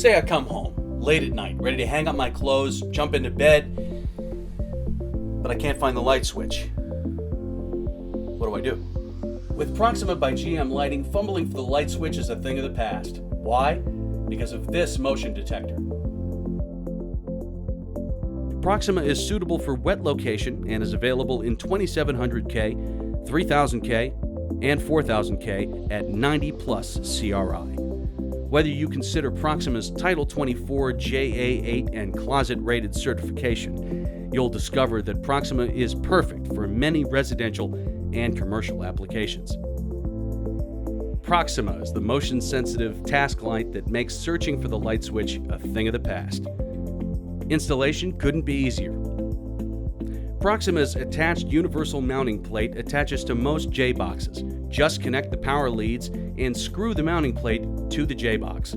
Say I come home, late at night, ready to hang up my clothes, jump into bed, but I can't find the light switch. What do I do? With Proxima by GM Lighting, fumbling for the light switch is a thing of the past. Why? Because of this motion detector. Proxima is suitable for wet location and is available in 2700K, 3000K, and 4000K at 90 plus CRI. Whether you consider Proxima's Title 24 JA8 and Closet Rated certification, you'll discover that Proxima is perfect for many residential and commercial applications. Proxima is the motion-sensitive task light that makes searching for the light switch a thing of the past. Installation couldn't be easier. Proxima's attached universal mounting plate attaches to most J-boxes. Just connect the power leads and screw the mounting plate to the J-box.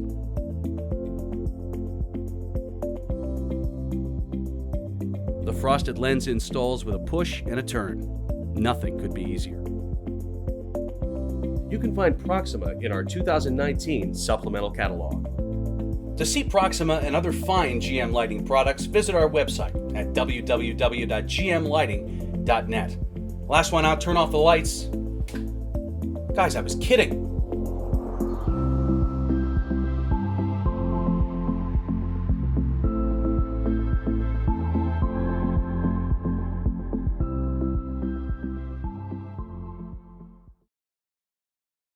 The frosted lens installs with a push and a turn. Nothing could be easier. You can find Proxima in our 2019 supplemental catalog. To see Proxima and other fine GM Lighting products, visit our website at www.gmlighting.net. Last one out, turn off the lights. Guys, I was kidding.